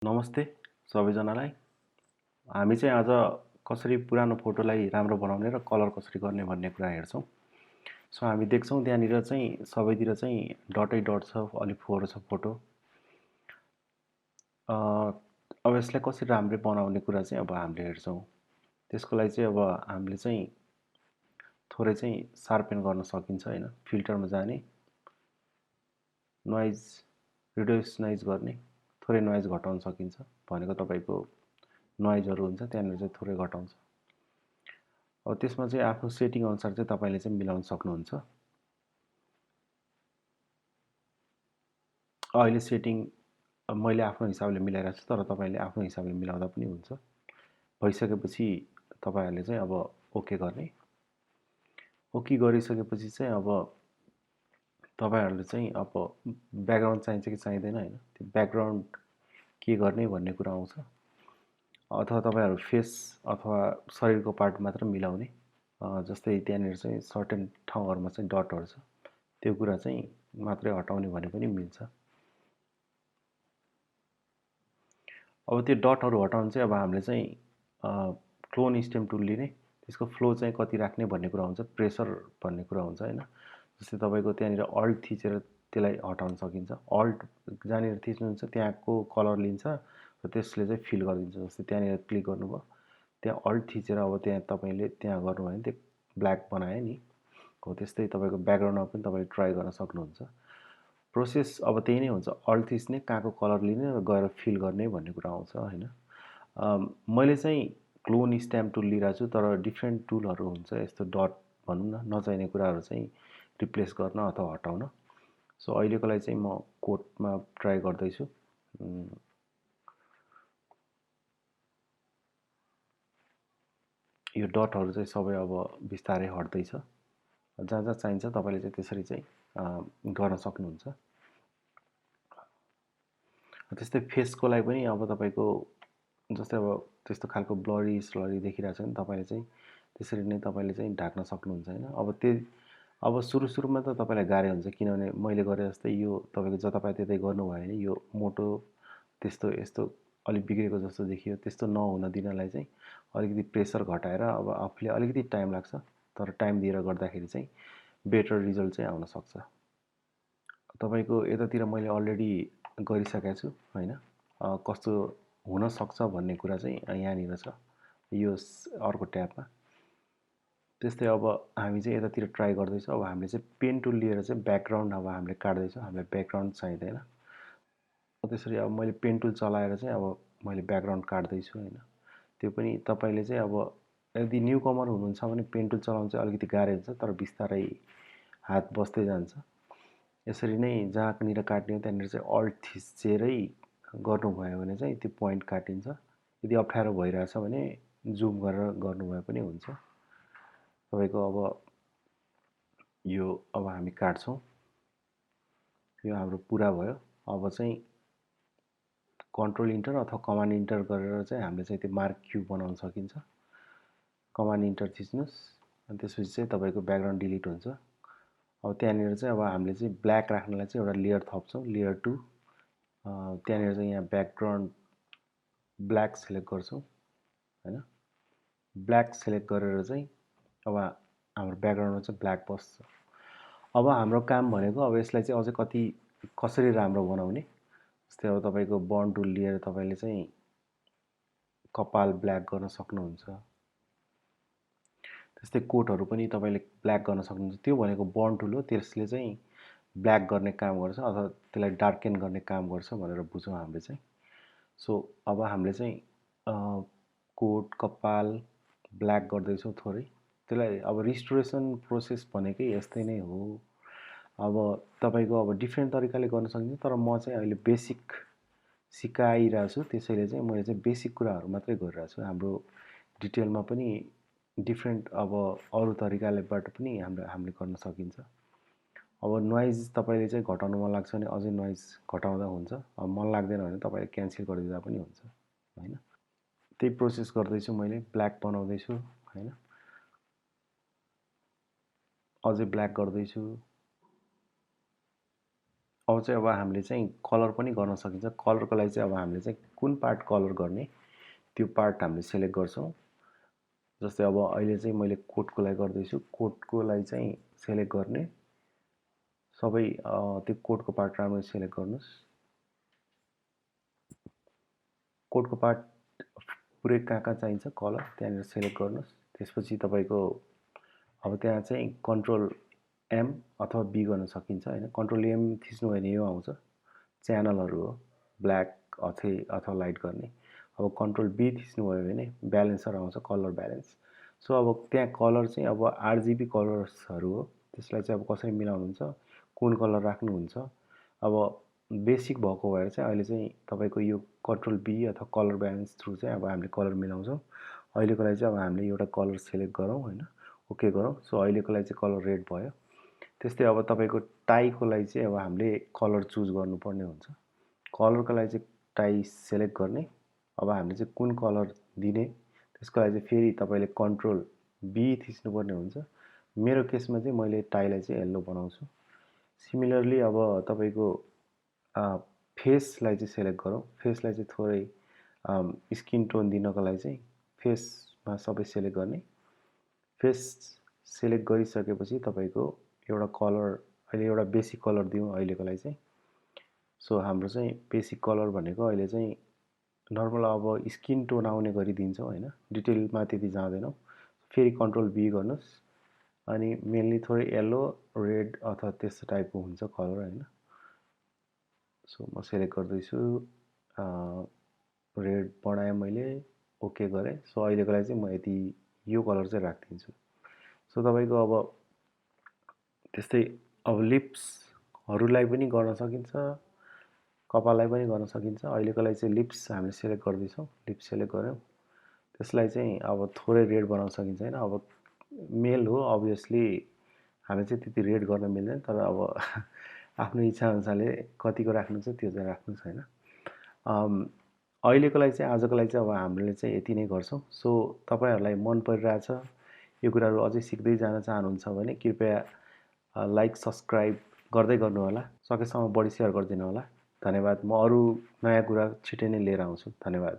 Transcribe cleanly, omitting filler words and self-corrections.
नमस्ते सबैजनालाई। हामी चाहिँ आज कसरी पुरानो फोटोलाई राम्रो बनाउने र कलर कसरी गर्ने भन्ने कुरा हेर्छौं। सो हामी देख्छौं त्यहाँनिर चाहिँ सबैतिर चाहिँ डटै डट छ, अलि फोहोर छ फोटो। अब यसलाई कसरी राम्ररी बनाउने कुरा चाहिँ अब हामीले हेर्छौं। त्यसको लागि चाहिँ अब हामीले चाहिँ थोरै चाहिँ शार्पेन गर्न सकिन्छ हैन। फिल्टरमा जाने, नोइज रिड्युस नोइज गर्ने, थोरै नोइज घटाउन सकिन्छ। भनेको तपाईको नोइजहरु हुन्छ त्यहाँनिर चाहिँ थोरै घटाउँछ। अब त्यसमा चाहिँ आफ्नो सेटिङ अनुसार चाहिँ तपाईले चाहिँ मिलाउन सक्नुहुन्छ। अहिले सेटिङ मैले आफ्नो हिसाबले मिलाइराछु, तर तपाईले आफ्नो हिसाबले मिलाउँदा पनि हुन्छ। भइसकेपछि तपाईहरुले चाहिँ अब ओके गर्ने। ओके गरिसकेपछि चाहिँ अब तपाईहरुले चाहिँ अब ब्याकग्राउन्ड चाहिन्छ कि चाहिदैन हैन, त्यो ब्याकग्राउन्ड के गर्ने भन्ने कुरा आउँछ। अथवा तपाईहरु फेस अथवा शरीरको पार्ट मात्र मिलाउने, जस्तै त्यहाँनिर चाहिँ सर्टेन ठाउँहरुमा चाहिँ डटहरु छ, त्यो कुरा चाहिँ मात्रै हटाउने भने पनि मिल्छ। अब त्यो डटहरु हटाउन चाहिँ अब हामीले चाहिँ क्लोन स्टेम टुल लिने, त्यसको फ्लो चाहिँ कति राख्ने भन्ने कुरा हुन्छ, प्रेसर भन्ने कुरा हुन्छ हैन। जस्तै तपाईको त्यहाँनिर अल्ट थिचेर त्यसलाई हटाउन सकिन्छ। अल्ट जहाँनिर थिच्नुहुन्छ त्यहाँको कलर लिन्छ र त्यसले चाहिँ फिल गरिदिन्छ। जस्तै त्यहाँनिर क्लिक गर्नुभयो, त्यहाँ अल्ट थिचेर अब त्यहाँ तपाईले त्यहाँ गर्नुभयो भने त्यो ब्ल्याक बनायो नि। हो त्यस्तै तपाईको ब्याकग्राउन्डमा पनि तपाईले ट्राई गर्न सक्नुहुन्छ। प्रोसेस अब त्यही नै हुन्छ, अल्ट थिच्ने, कहाँको कलर लिने र गएर फिल गर्ने भन्ने कुरा आउँछ हैन। मैले चाहिँ क्लोन स्ट्याम्प टुल लिइराछु छु, तर डिफरेन्ट टुलहरु हुन्छ यस्तो डट भनौं न, नचाहिने कुराहरु चाहिँ रिप्लेस गर्न अथवा हटाउन। सो अहिलेको लागि चाहिँ म कोडमा ट्राई गर्दै छु। यो डटहरु चाहिँ सबै अब बिस्तारै हट्दै छ। जहाँ जहाँ चाहिन्छ तपाईले चाहिँ त्यसरी चाहिँ गर्न सक्नुहुन्छ। त्यस्तै फेसको लागि पनि अब तपाईको जस्तै अब त्यस्तो खालको ब्लरी स्लरी देखिरहेछ भने तपाईले चाहिँ त्यसरी नै तपाईले चाहिँ ढाक्न सक्नुहुन्छ हैन। अब सुरुमा त तपाईलाई गाह्रो हुन्छ, किनभने मैले गरे जस्तै यो तपाईको जतापाए त्यतै गर्नु भयो भने यो मोटो त्यस्तो यस्तो अलि बिग्रेको जस्तो देखियो, त्यस्तो नहुन दिनलाई चाहिँ अलिकति प्रेसर घटाएर अब आफूले अलिकति टाइम लाग्छ, तर टाइम दिएर गर्दाखेरि चाहिँ बेटर रिजल्ट चाहिँ आउन सक्छ। तपाईको यतातिर मैले अलरेडी गरिसकेको छु हैन। कस्तो हुन सक्छ भन्ने कुरा चाहिँ यहाँनिर छ, यो अर्को ट्याबमा। त्यस्तै अब हामी चाहिँ यतातिर ट्राई गर्दै छौं। अब हामीले चाहिँ पेन टुल लिएर चाहिँ ब्याकग्राउन्ड अब हामीले काट्दै छौं, हामीलाई ब्याकग्राउन्ड चाहिदैन। त्यसरी अब मैले पेन टुल चलाएर चाहिँ अब मैले ब्याकग्राउन्ड काट्दै छु हैन। त्यो पनि तपाईले चाहिँ अब यदि न्यू कमर हुनुहुन्छ भने पेन टुल चलाउन चाहिँ अलिकति गाह्रो हुन्छ, तर बिस्तारै हात बस्दै जान्छ। यसरी नै जहाँनिर काट्ने हो त्यहाँनिर चाहिँ अल्ट थिचेरै गर्नुभयो भने चाहिँ त्यो पोइन्ट काटिन्छ। यदि अप्ठ्यारो भइरहेछ भने जुम गरेर गर्नुभयो पनि हुन्छ। तपाईको अब यो अब हामी काट्छौं, यो हाम्रो पुरा भयो। अब चाहिँ कन्ट्रोल इन्टर अथवा कमान्ड इन्टर गरेर चाहिँ हामीले चाहिँ त्यो मार्क क्युब बनाउन सकिन्छ। कमान्ड इन्टर थिच्नुस् अनि त्यसपछि चाहिँ तपाईको ब्याकग्राउन्ड डिलिट हुन्छ। अब त्यहाँनिर चाहिँ अब हामीले चाहिँ ब्ल्याक राख्नलाई चाहिँ एउटा लेयर थप्छौं, लेयर 2। त्यहाँनिर चाहिँ यहाँ ब्याकग्राउन्ड ब्ल्याक सिलेक्ट गर्छौं हैन। ब्ल्याक सिलेक्ट गरेर चाहिँ अब हाम्रो ब्याकग्राउन्डमा चाहिँ ब्ल्याक बस्छ। अब हाम्रो काम भनेको अब यसलाई चाहिँ अझै कसरी राम्रो बनाउने। जस्तै अब तपाईको बर्न टुल लिएर तपाईले चाहिँ कपाल ब्ल्याक गर्न सक्नुहुन्छ। त्यस्तै कोटहरु पनि तपाईले ब्ल्याक गर्न सक्नुहुन्छ। त्यो भनेको बर्न टुल हो, त्यसले चाहिँ ब्ल्याक गर्ने काम गर्छ अथवा त्यसलाई डार्केन गर्ने काम गर्छ भनेर बुझौं हामीले चाहिँ। सो अब हामीले चाहिँ कोट कपाल ब्ल्याक गर्दै छौं थोरै। त्यसलाई अब रिस्टोरेसन प्रोसेस भनेकै यस्तै नै हो। अब तपाईको अब डिफरेन्ट तरिकाले गर्न सकिन्छ, तर म चाहिँ अहिले बेसिक सिकाइराछु छु, त्यसैले चाहिँ मैले चाहिँ बेसिक कुराहरु मात्रै गरिरहेछु छु। हाम्रो डिटेलमा पनि डिफरेन्ट अब अरु तरिकालेबाट पनि हामीले गर्न सकिन्छ। अब नोइज तपाईले चाहिँ घटाउन मन लाग्छ भने अझै नोइज घटाउँदा हुन्छ। अब मन लाग्दैन भने तपाईले क्यान्सल गरिदिँदा पनि हुन्छ हैन। त्यही प्रोसेस गर्दै छु मैले, ब्ल्याक बनाउँदै छु हैन। अझै ब्ल्याक गर्दै छु। अब चाहिँ अब हामीले चाहिँ कलर पनि गर्न सकिन्छ। कलरको लागि चाहिँ अब हामीले चाहिँ कुन पार्ट कलर गर्ने त्यो पार्ट हामीले सेलेक्ट गर्छौँ। जस्तै अब अहिले चाहिँ मैले कोटको लागि गर्दैछु। कोटको लागि चाहिँ सेलेक्ट गर्ने सबै त्यो कोटको पार्ट राम्ररी सेलेक्ट गर्नुहोस्। कोटको पार्ट पुरै कहाँ चाहिन्छ कलर त्यहाँनिर सेलेक्ट गर्नुहोस्। त्यसपछि तपाईँको अब त्यहाँ चाहिँ कन्ट्रोल एम अथवा बी गर्न सकिन्छ हैन। कन्ट्रोल एम थिच्नु भने यो आउँछ, च्यानलहरू हो, ब्ल्याक अथवा लाइट गर्ने। अब कन्ट्रोल बी थिच्नुभयो भने ब्यालेन्सर आउँछ, कलर ब्यालेन्स। सो अब त्यहाँ कलर चाहिँ अब आरजिबी कलर्सहरू हो, त्यसलाई चाहिँ अब कसरी मिलाउनुहुन्छ, कुन कलर राख्नुहुन्छ। अब बेसिक भएको भएर चाहिँ अहिले चाहिँ तपाईँको यो कन्ट्रोल बी अथवा कलर ब्यालेन्स थ्रु चाहिँ अब हामीले कलर मिलाउँछौँ। अहिलेको लागि चाहिँ अब हामीले एउटा कलर सेलेक्ट गरौँ हैन, ओके गरौँ। सो अहिलेको लागि चाहिँ कलर रेड भयो। त्यस्तै अब तपाईँको टाईको लागि चाहिँ अब हामीले कलर चुज गर्नुपर्ने हुन्छ। कलरको लागि चाहिँ टाई सेलेक्ट गर्ने। अब हामीले चाहिँ कुन कलर दिने त्यसको लागि चाहिँ फेरि तपाईँले कन्ट्रोल बी थिच्नुपर्ने हुन्छ। मेरो केसमा चाहिँ मैले टाईलाई चाहिँ येल्लो बनाउँछु। सिमिलरली अब तपाईँको फेसलाई चाहिँ सेलेक्ट गरौँ। फेसलाई चाहिँ थोरै स्किन टोन दिनको लागि चाहिँ फेसमा सबै सेलेक्ट गर्ने। फेस सेलेक्ट गरिसकेपछि तपाईँको एउटा कलर अहिले एउटा बेसिक कलर दिउँ अहिलेको लागि चाहिँ। सो हाम्रो चाहिँ बेसिक कलर भनेको अहिले चाहिँ नर्मल अब स्किन टोन आउने गरी दिन्छौँ हैन, डिटेलमा त्यति जाँदैनौँ। फेरि कन्ट्रोल बी गर्नुहोस् अनि मेनली थोरै येल्लो रेड अथवा त्यस्तो टाइपको हुन्छ कलर हैन। सो म सेलेक्ट गर्दैछु, रेड बनाएँ मैले, ओके गरेँ। सो अहिलेको लागि चाहिँ म यति यो कलर चाहिँ राखिदिन्छु। सो तपाईँको अब त्यस्तै अब लिप्सहरूलाई पनि गर्न सकिन्छ, कपाललाई पनि गर्न सकिन्छ। अहिलेको लागि चाहिँ लिप्स हामीले सेलेक्ट गर्दैछौँ। लिप्स सेलेक्ट गऱ्यौँ, त्यसलाई चाहिँ अब थोरै रेड बनाउन सकिन्छ हैन। अब मेल हो अभियसली हामी चाहिँ त्यति रेड गर्न मिल्दैन, तर अब आफ्नो इच्छा अनुसारले कतिको राख्नुहुन्छ त्यो चाहिँ राख्नुहोस् हैन। अहिलेको लागि चाहिँ आजको लागि चाहिँ अब हामीले चाहिँ यति नै गर्छौँ। सो तपाईँहरूलाई मन परिरहेछ, यो कुराहरू अझै सिक्दै जान चाहनुहुन्छ भने कृपया लाइक सब्सक्राइब गर्दै गर्नु होला, सकेसम्म बढी सेयर गरिदिनु होला। धन्यवाद। म अरू नयाँ कुरा छिटै नै लिएर आउँछु। धन्यवाद।